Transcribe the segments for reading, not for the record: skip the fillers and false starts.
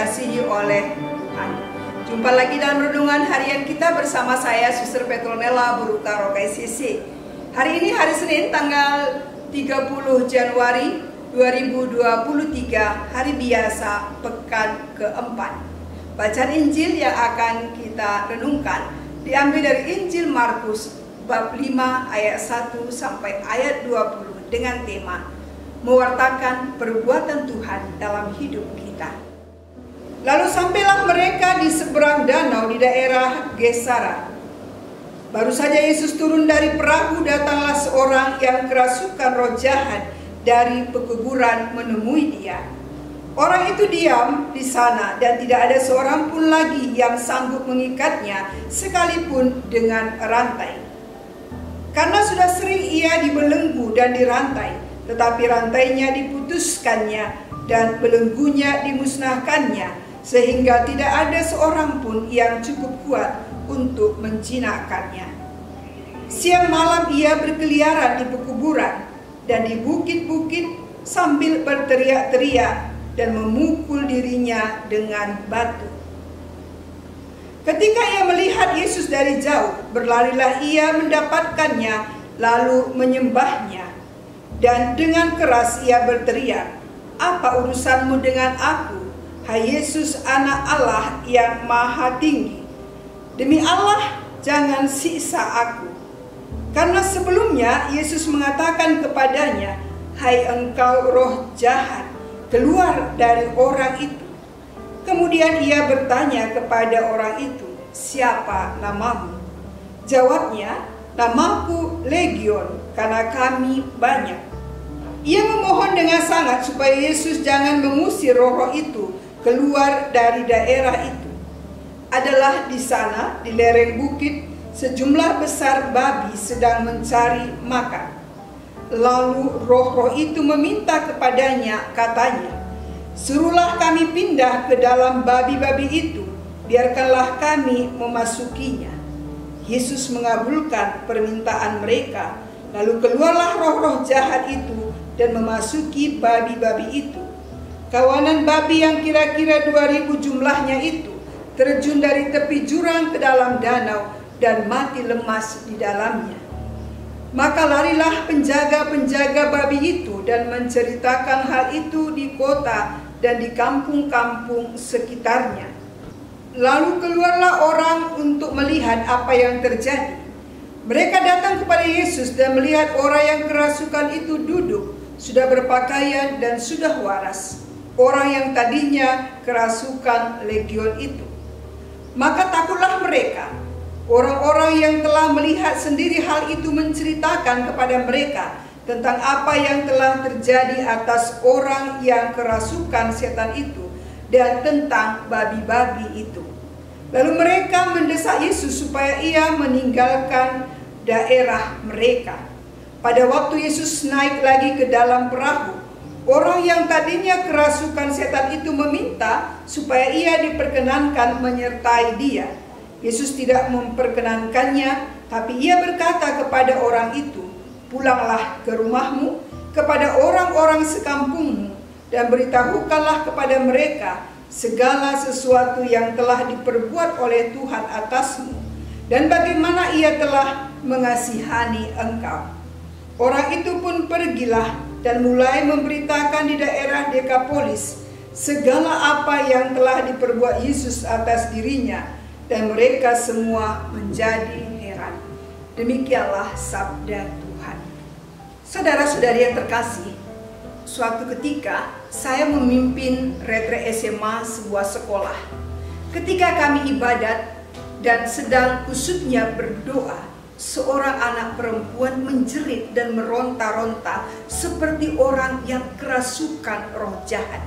dikasihi oleh Tuhan. Jumpa lagi dalam renungan harian kita bersama saya, Suster Petronella Buruka Rokai CC. Hari ini hari Senin tanggal 30 Januari 2023, hari biasa pekan keempat. Bacaan Injil yang akan kita renungkan diambil dari Injil Markus bab 5 ayat 1 sampai ayat 20 dengan tema mewartakan perbuatan Tuhan dalam hidup kita. Lalu sampailah mereka di seberang danau di daerah Gesara. Baru saja Yesus turun dari perahu, datanglah seorang yang kerasukan roh jahat dari pekuburan menemui dia. Orang itu diam di sana dan tidak ada seorang pun lagi yang sanggup mengikatnya sekalipun dengan rantai. Karena sudah sering ia dibelenggu dan dirantai, tetapi rantainya diputuskannya dan belenggunya dimusnahkannya, sehingga tidak ada seorang pun yang cukup kuat untuk menjinakkannya. Siang malam ia berkeliaran di pekuburan dan di bukit-bukit sambil berteriak-teriak dan memukul dirinya dengan batu. Ketika ia melihat Yesus dari jauh, berlarilah ia mendapatkannya lalu menyembahnya. Dan dengan keras ia berteriak, "Apa urusanmu dengan aku, hai Yesus anak Allah yang maha tinggi? Demi Allah, jangan siksa aku." Karena sebelumnya Yesus mengatakan kepadanya, "Hai engkau roh jahat, keluar dari orang itu." Kemudian ia bertanya kepada orang itu, "Siapa namamu?" Jawabnya, "Namaku Legion, karena kami banyak." Ia memohon dengan sangat supaya Yesus jangan mengusir roh-roh itu keluar dari daerah itu. Adalah di sana, di lereng bukit, sejumlah besar babi sedang mencari makan. Lalu roh-roh itu meminta kepadanya, katanya, "Suruhlah kami pindah ke dalam babi-babi itu, biarkanlah kami memasukinya." Yesus mengabulkan permintaan mereka, lalu keluarlah roh-roh jahat itu dan memasuki babi-babi itu. Kawanan babi yang kira-kira 2000 jumlahnya itu terjun dari tepi jurang ke dalam danau dan mati lemas di dalamnya. Maka larilah penjaga-penjaga babi itu dan menceritakan hal itu di kota dan di kampung-kampung sekitarnya. Lalu keluarlah orang untuk melihat apa yang terjadi. Mereka datang kepada Yesus dan melihat orang yang kerasukan itu duduk, sudah berpakaian dan sudah waras, orang yang tadinya kerasukan legion itu. Maka takutlah mereka. Orang-orang yang telah melihat sendiri hal itu menceritakan kepada mereka tentang apa yang telah terjadi atas orang yang kerasukan setan itu dan tentang babi-babi itu. Lalu mereka mendesak Yesus supaya ia meninggalkan daerah mereka. Pada waktu Yesus naik lagi ke dalam perahu, orang yang tadinya kerasukan setan itu meminta supaya ia diperkenankan menyertai dia. Yesus tidak memperkenankannya, tapi ia berkata kepada orang itu, "Pulanglah ke rumahmu, kepada orang-orang sekampungmu, dan beritahukanlah kepada mereka segala sesuatu yang telah diperbuat oleh Tuhan atasmu, dan bagaimana ia telah mengasihani engkau." Orang itu pun pergilah dan mulai memberitakan di daerah Dekapolis segala apa yang telah diperbuat Yesus atas dirinya, dan mereka semua menjadi heran. Demikianlah sabda Tuhan. Saudara-saudari yang terkasih, suatu ketika saya memimpin retret SMA sebuah sekolah. Ketika kami ibadat dan sedang kusutnya berdoa, seorang anak perempuan menjerit dan meronta-ronta seperti orang yang kerasukan roh jahat.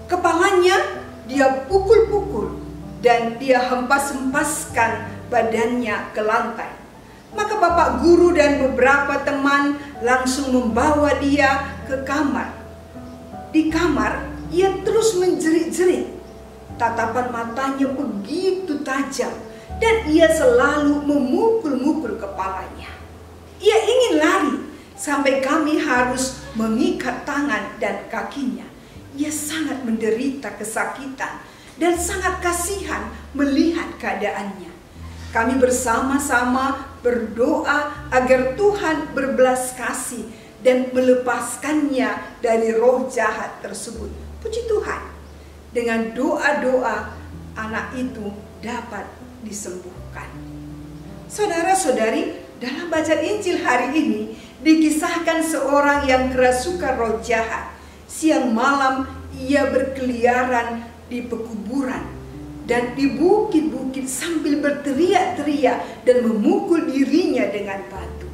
Kepalanya dia pukul-pukul dan dia hempas-hempaskan badannya ke lantai. Maka bapak guru dan beberapa teman langsung membawa dia ke kamar. Di kamar ia terus menjerit-jerit. Tatapan matanya begitu tajam dan ia selalu memukul-mukul kepalanya. Ia ingin lari sampai kami harus mengikat tangan dan kakinya. ia sangat menderita kesakitan dan sangat kasihan melihat keadaannya. Kami bersama-sama berdoa agar Tuhan berbelas kasih dan melepaskannya dari roh jahat tersebut. Puji Tuhan, dengan doa-doa anak itu dapat disembuhkan. Saudara-saudari, dalam bacaan Injil hari ini dikisahkan seorang yang kerasukan roh jahat. Siang malam ia berkeliaran di pekuburan dan di bukit-bukit sambil berteriak-teriak dan memukul dirinya dengan batu.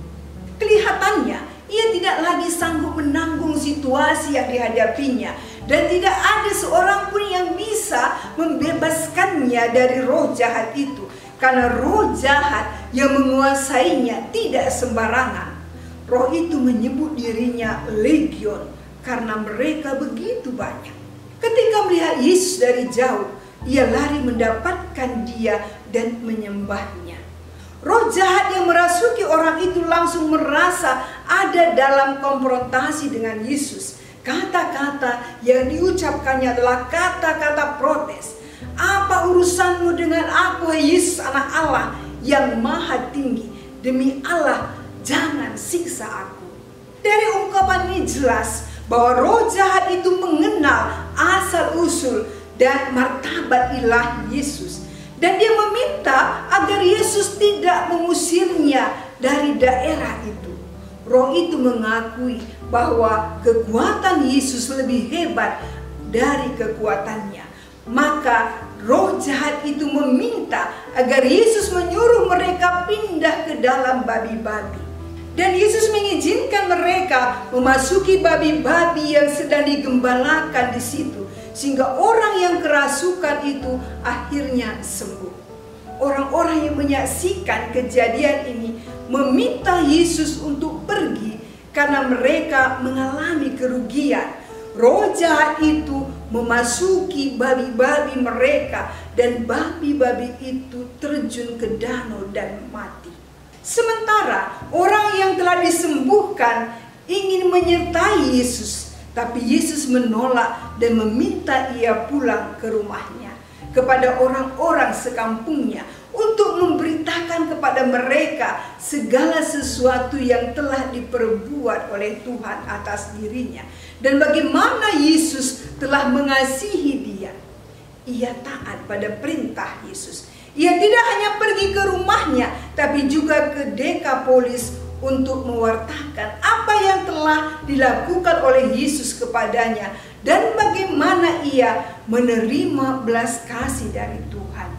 Kelihatannya ia tidak lagi sanggup menanggung situasi yang dihadapinya, dan tidak ada seorang pun yang bisa membebaskannya dari roh jahat itu, karena roh jahat yang menguasainya tidak sembarangan. Roh itu menyebut dirinya legion karena mereka begitu banyak. Ketika melihat Yesus dari jauh, ia lari mendapatkan dia dan menyembahnya. Roh jahat yang merasuki orang itu langsung merasa ada dalam konfrontasi dengan Yesus. Kata-kata yang diucapkannya adalah kata-kata protes. Apa urusanmu dengan aku, hai Yesus anak Allah yang maha tinggi? Demi Allah, jangan siksa aku. Dari ungkapan ini jelas bahwa roh jahat itu mengenal asal-usul dan martabat ilahi Yesus. Dan dia meminta agar Yesus tidak mengusirnya dari daerah itu. Roh itu mengakui bahwa kekuatan Yesus lebih hebat dari kekuatannya. Maka roh jahat itu meminta agar Yesus menyuruh mereka pindah ke dalam babi-babi. Dan Yesus mengizinkan mereka memasuki babi-babi yang sedang digembalakan di situ, sehingga orang yang kerasukan itu akhirnya sembuh. Orang-orang yang menyaksikan kejadian ini meminta Yesus untuk pergi karena mereka mengalami kerugian. Roh jahat itu memasuki babi-babi mereka dan babi-babi itu terjun ke danau dan mati. Sementara orang yang telah disembuhkan ingin menyertai Yesus, tapi Yesus menolak dan meminta ia pulang ke rumahnya, kepada orang-orang sekampungnya, untuk memberitakan kepada mereka segala sesuatu yang telah diperbuat oleh Tuhan atas dirinya, dan bagaimana Yesus telah mengasihi dia. Ia taat pada perintah Yesus. Ia tidak hanya pergi ke rumahnya, tapi juga ke Dekapolis untuk mewartakan apa yang telah dilakukan oleh Yesus kepadanya dan bagaimana ia menerima belas kasih dari Tuhan.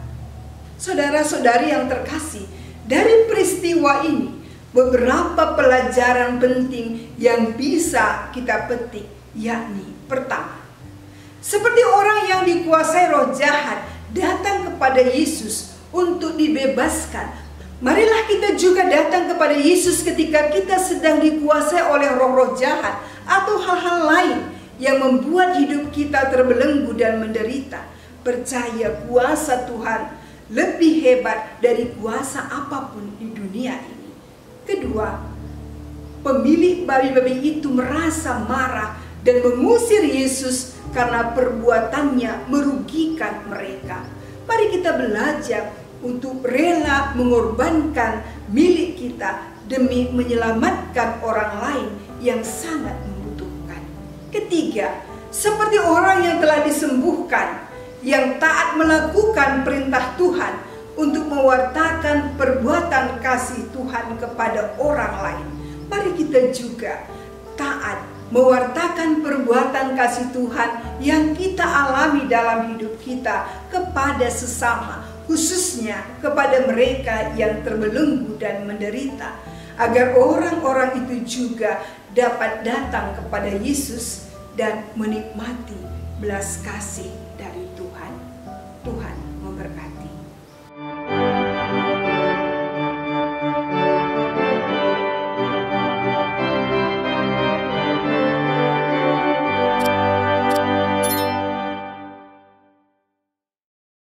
Saudara-saudari yang terkasih, dari peristiwa ini beberapa pelajaran penting yang bisa kita petik, yakni pertama, seperti orang yang dikuasai roh jahat datang kepada Yesus untuk dibebaskan, marilah kita juga datang kepada Yesus ketika kita sedang dikuasai oleh roh-roh jahat atau hal-hal lain yang membuat hidup kita terbelenggu dan menderita. Percaya kuasa Tuhan lebih hebat dari kuasa apapun di dunia ini. Kedua, pemilik babi-babi itu merasa marah dan mengusir Yesus karena perbuatannya merugikan mereka. Mari kita belajar untuk rela mengorbankan milik kita demi menyelamatkan orang lain yang sangat membutuhkan. Ketiga, seperti orang yang telah disembuhkan, yang taat melakukan perintah Tuhan untuk mewartakan perbuatan kasih Tuhan kepada orang lain. Mari kita juga taat mewartakan perbuatan kasih Tuhan yang kita alami dalam hidup kita kepada sesama, khususnya kepada mereka yang terbelenggu dan menderita, agar orang-orang itu juga dapat datang kepada Yesus dan menikmati belas kasih dari Tuhan.